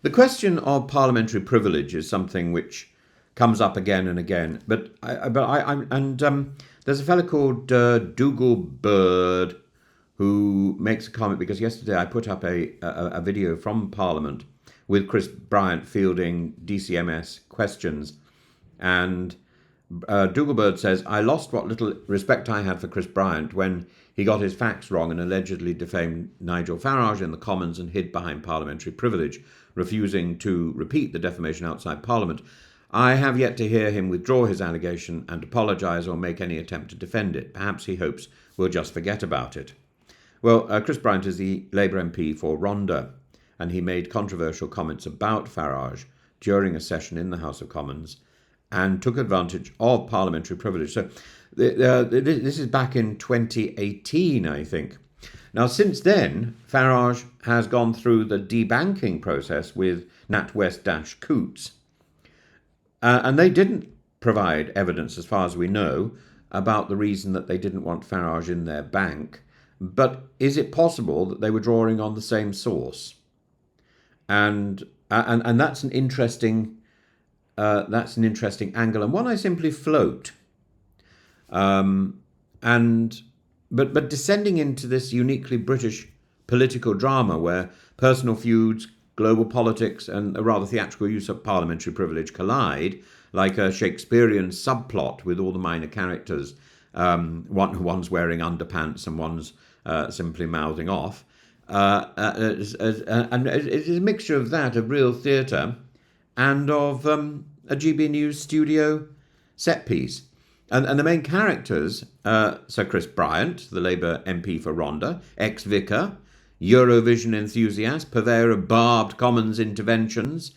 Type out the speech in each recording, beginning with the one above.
The question of parliamentary privilege is something which comes up again and again. There's a fellow called Dougal Bird who makes a comment, because yesterday I put up a video from Parliament with Chris Bryant fielding DCMS questions, and Dougal Bird says, I lost what little respect I had for Chris Bryant when he got his facts wrong and allegedly defamed Nigel Farage in the Commons and hid behind parliamentary privilege, refusing to repeat the defamation outside Parliament. I have yet to hear him withdraw his allegation and apologise or make any attempt to defend it. Perhaps he hopes we'll just forget about it. Well, Chris Bryant is the Labour MP for Rhondda, and he made controversial comments about Farage during a session in the House of Commons and took advantage of parliamentary privilege. So this is back in 2018, I think. Now, since then, Farage has gone through the debanking process with NatWest Coutts. And they didn't provide evidence, as far as we know, about the reason that they didn't want Farage in their bank. But is it possible that they were drawing on the same source? And that's an interesting angle, and one I simply float. But descending into this uniquely British political drama where personal feuds, global politics, and a rather theatrical use of parliamentary privilege collide, like a Shakespearean subplot with all the minor characters. One's wearing underpants and one's simply mouthing off. And it's a mixture of that, of real theatre, and of a GB News studio set piece. And the main characters, Sir Chris Bryant, the Labour MP for Rhondda, ex-vicar, Eurovision enthusiast, purveyor of barbed Commons interventions,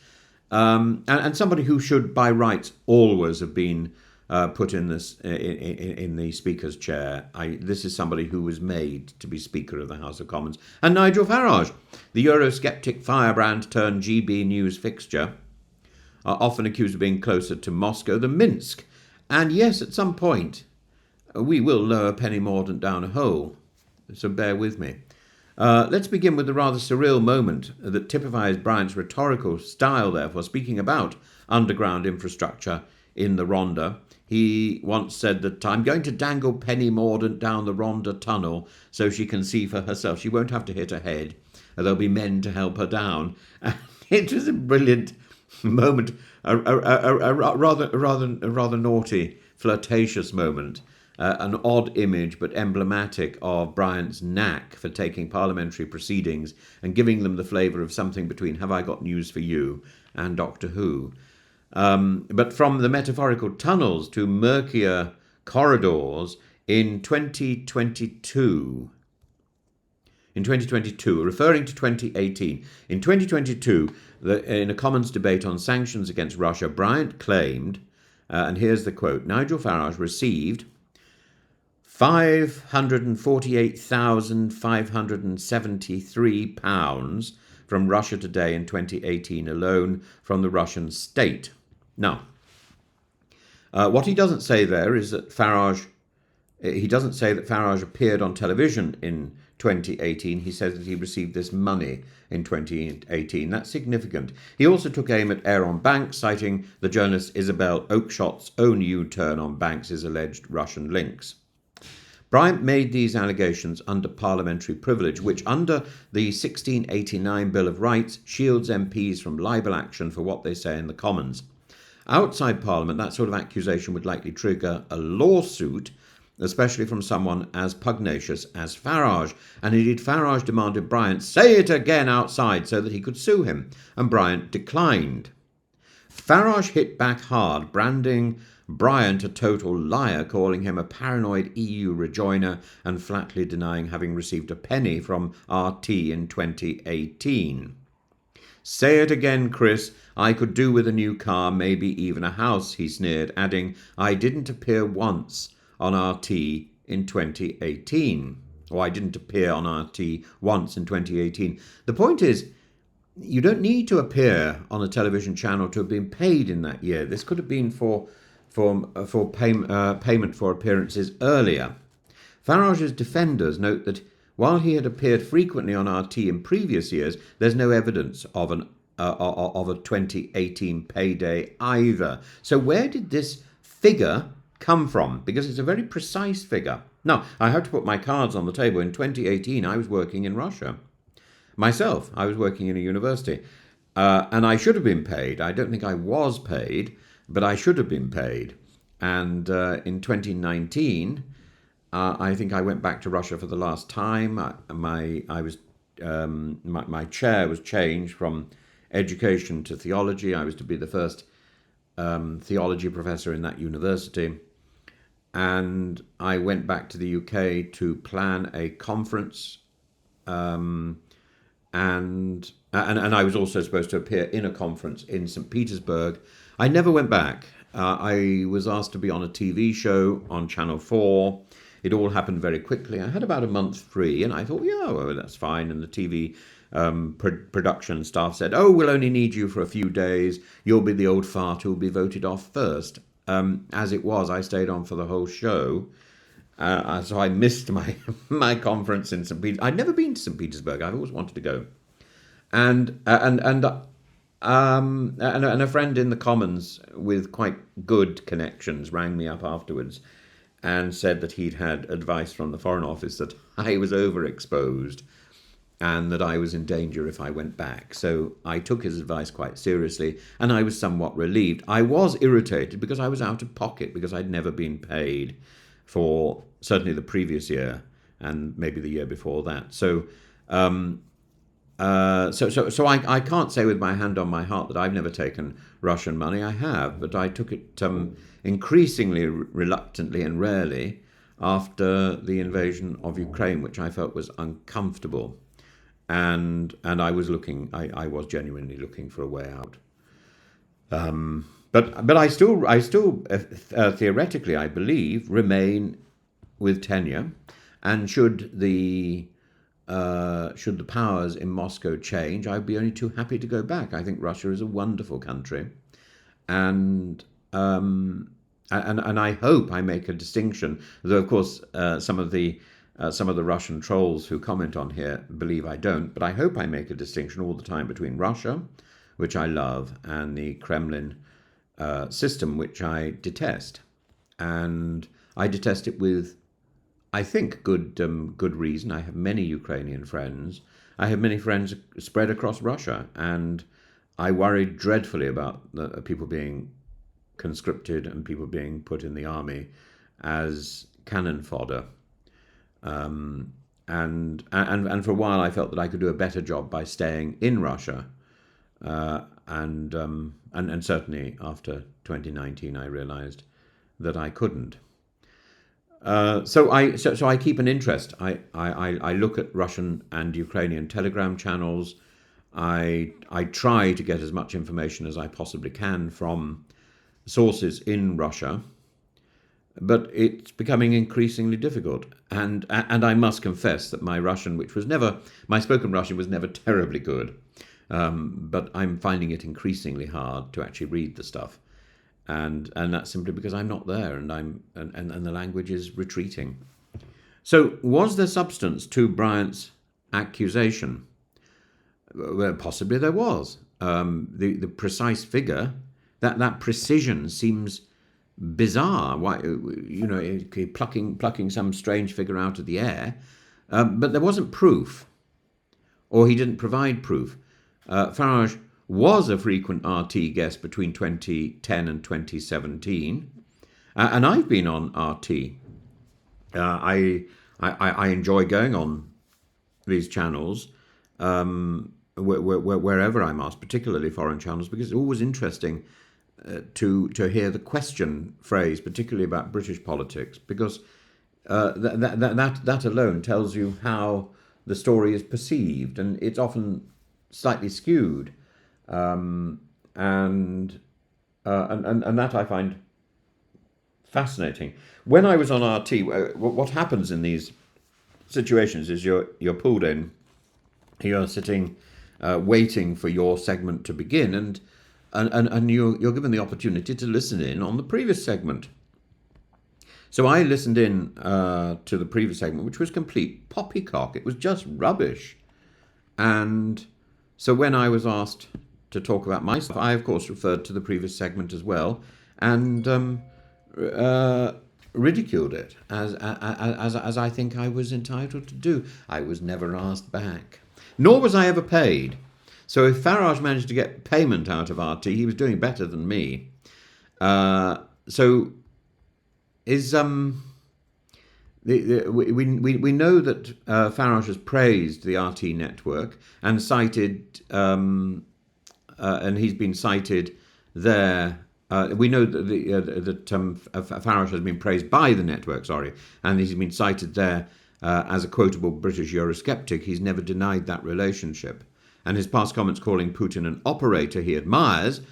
and somebody who should, by rights, always have been put in the Speaker's chair. This is somebody who was made to be Speaker of the House of Commons. And Nigel Farage, the Eurosceptic firebrand turned GB News fixture, often accused of being closer to Moscow than Minsk. And yes, at some point, we will lower Penny Mordaunt down a hole. So bear with me. Let's begin with the rather surreal moment that typifies Bryant's rhetorical style, therefore, speaking about underground infrastructure in the Rhondda. He once said that, I'm going to dangle Penny Mordaunt down the Rhondda tunnel so she can see for herself. She won't have to hit her head. There'll be men to help her down. It was a brilliant moment, a rather naughty, flirtatious moment. An odd image, but emblematic of Bryant's knack for taking parliamentary proceedings and giving them the flavour of something between Have I Got News for You and Doctor Who. But from the metaphorical tunnels to murkier corridors in 2022, referring to 2018, in 2022, in a Commons debate on sanctions against Russia, Bryant claimed, and here's the quote, Nigel Farage received £548,573 from Russia Today in 2018 alone from the Russian state. Now, what he doesn't say there is that Farage appeared on television in 2018. He says that he received this money in 2018. That's significant. He also took aim at Aaron Banks, citing the journalist Isabel Oakeshot's own U-turn on Banks' alleged Russian links. Bryant made these allegations under parliamentary privilege, which under the 1689 Bill of Rights shields MPs from libel action for what they say in the Commons. Outside Parliament, that sort of accusation would likely trigger a lawsuit, especially from someone as pugnacious as Farage. And indeed, Farage demanded Bryant say it again outside so that he could sue him, and Bryant declined. Farage hit back hard, branding Bryant a total liar, calling him a paranoid EU rejoiner and flatly denying having received a penny from RT in 2018. Say it again, Chris. I could do with a new car, maybe even a house, he sneered, adding, I didn't appear once on RT in 2018. Or I didn't appear on RT once in 2018. The point is, you don't need to appear on a television channel to have been paid in that year. This could have been for payment for appearances earlier. Farage's defenders note that while he had appeared frequently on RT in previous years, there's no evidence of an of a 2018 payday either. So where did this figure come from? Because it's a very precise figure. Now, I have to put my cards on the table. In 2018, I was working in Russia. Myself, I was working in a university. And I should have been paid. I don't think I was paid, but I should have been paid. And in 2019, I think I went back to Russia for the last time. My chair was changed from education to theology. I was to be the first theology professor in that university. And I went back to the UK to plan a conference, and I was also supposed to appear in a conference in St. Petersburg. I never went back. I was asked to be on a TV show on Channel 4. It all happened very quickly. I had about a month free, and I thought, yeah, well, that's fine. And the TV production staff said, oh, we'll only need you for a few days. You'll be the old fart who'll be voted off first. As it was, I stayed on for the whole show. So I missed my conference in St. Petersburg. I'd never been to St. Petersburg. I've always wanted to go. And a friend in the Commons with quite good connections rang me up afterwards and said that he'd had advice from the Foreign Office that I was overexposed and that I was in danger if I went back. So I took his advice quite seriously, and I was somewhat relieved. I was irritated because I was out of pocket, because I'd never been paid for certainly the previous year and maybe the year before that. So I can't say with my hand on my heart that I've never taken Russian money. I have, but I took it increasingly reluctantly and rarely after the invasion of Ukraine, which I felt was uncomfortable, and I was genuinely looking for a way out. But I still theoretically, I believe, remain with tenure, and should the powers in Moscow change, I'd be only too happy to go back. I think Russia is a wonderful country, and I hope I make a distinction. Though of course some of the Russian trolls who comment on here believe I don't, but I hope I make a distinction all the time between Russia, which I love, and the Kremlin system, which I detest, and I detest it with, I think, good reason. I have many Ukrainian friends. I have many friends spread across Russia, and I worried dreadfully about people being conscripted and people being put in the army as cannon fodder. And for a while, I felt that I could do a better job by staying in Russia. And certainly after 2019, I realized that I couldn't. So I keep an interest. I look at Russian and Ukrainian telegram channels. I try to get as much information as I possibly can from sources in Russia, but it's becoming increasingly difficult. And I must confess that my spoken Russian was never terribly good, but I'm finding it increasingly hard to actually read the stuff. And that's simply because I'm not there, and the language is retreating. So, was there substance to Bryant's accusation? Well, possibly there was. The precise figure, that precision seems bizarre. Why, plucking some strange figure out of the air, but there wasn't proof, or he didn't provide proof. Farage was a frequent RT guest between 2010 and 2017, and I've been on RT. I enjoy going on these channels wherever I'm asked, particularly foreign channels, because it's always interesting to hear the question phrase, particularly about British politics, because that alone tells you how the story is perceived, and it's often slightly skewed. And that I find fascinating. When I was on RT, what happens in these situations is you're pulled in, you're sitting, waiting for your segment to begin, and you're given the opportunity to listen in on the previous segment. So I listened in to the previous segment, which was complete poppycock. It was just rubbish, and so when I was asked to talk about myself, I of course referred to the previous segment as well, and ridiculed it as I think I was entitled to do. I was never asked back, nor was I ever paid. So if Farage managed to get payment out of RT, he was doing better than me. So is we know that Farage has praised the RT network and cited, and he's been cited there. We know that Farage has been praised by the network, and he's been cited there as a quotable British Eurosceptic. He's never denied that relationship. And his past comments calling Putin an operator he admires,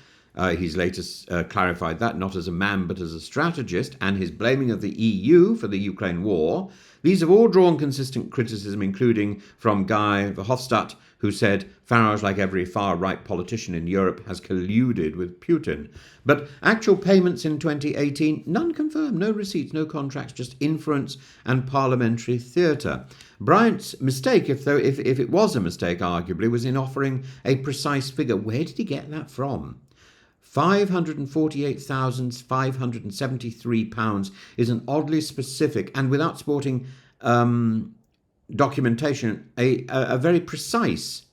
he's later clarified that not as a man but as a strategist, and his blaming of the EU for the Ukraine war. These have all drawn consistent criticism, including from Guy Verhofstadt, who said Farage, like every far-right politician in Europe, has colluded with Putin. But actual payments in 2018, none confirmed, no receipts, no contracts, just inference and parliamentary theatre. Bryant's mistake, if it was a mistake, arguably, was in offering a precise figure. Where did he get that from? £548,573 is an oddly specific and, without sporting documentation, a very precise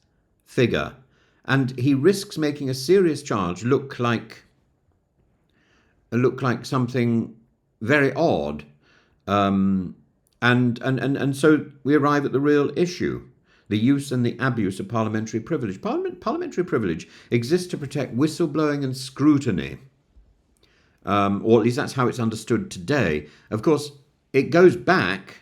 figure. And he risks making a serious charge look like something very odd. And so we arrive at the real issue. The use and the abuse of parliamentary privilege. Parliamentary privilege exists to protect whistleblowing and scrutiny, or at least that's how it's understood today. Of course, it goes back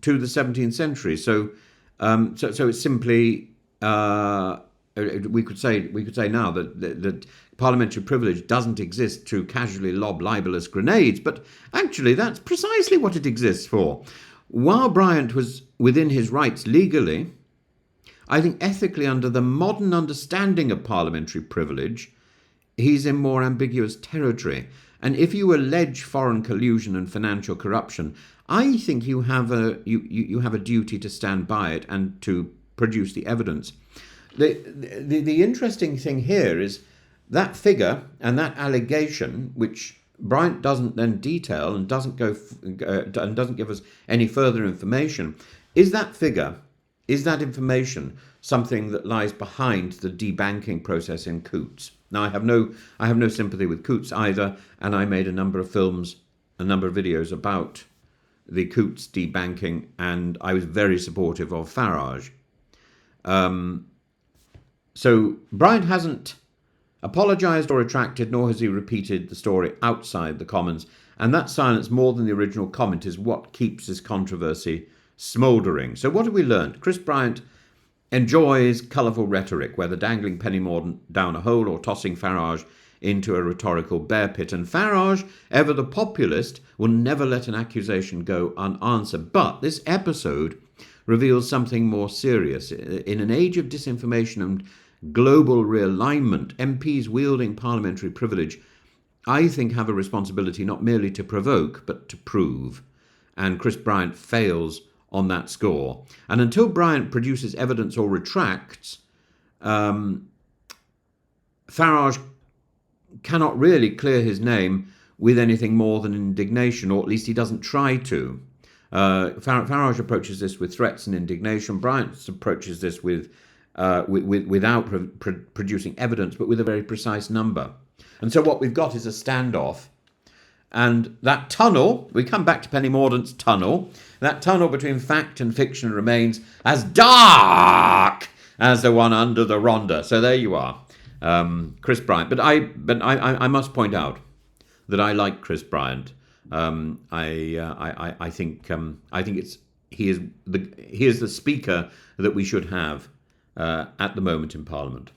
to the 17th century. So it's simply we could say now that parliamentary privilege doesn't exist to casually lob libelous grenades, but actually that's precisely what it exists for. While Bryant was within his rights legally, I think ethically, under the modern understanding of parliamentary privilege, he's in more ambiguous territory. And if you allege foreign collusion and financial corruption, I think you have a duty to stand by it and to produce the evidence. The interesting thing here is that figure and that allegation, which Bryant doesn't then detail and doesn't give us any further information. Is that figure, is that information something that lies behind the debanking process in Coutts? Now, I have no sympathy with Coutts either, and I made a number of films, a number of videos about the Coutts debanking, and I was very supportive of Farage. So Bryant hasn't apologised or retracted, nor has he repeated the story outside the Commons, and that silence, more than the original comment, is what keeps this controversy smouldering. So what have we learned? Chris Bryant enjoys colourful rhetoric, whether dangling Penny Mordaunt down a hole or tossing Farage into a rhetorical bear pit, and Farage, ever the populist, will never let an accusation go unanswered. But this episode reveals something more serious. In an age of disinformation and global realignment, MPs wielding parliamentary privilege, I think, have a responsibility not merely to provoke, but to prove. And Chris Bryant fails on that score. And until Bryant produces evidence or retracts, Farage cannot really clear his name with anything more than indignation, or at least he doesn't try to. Farage approaches this with threats and indignation. Bryant approaches this without producing evidence, but with a very precise number. And so what we've got is a standoff. And that tunnel, we come back to Penny Mordaunt's tunnel, that tunnel between fact and fiction remains as dark as the one under the Rhondda. So there you are, Chris Bryant. But I must point out that I like Chris Bryant. I think he is the speaker that we should have at the moment in Parliament.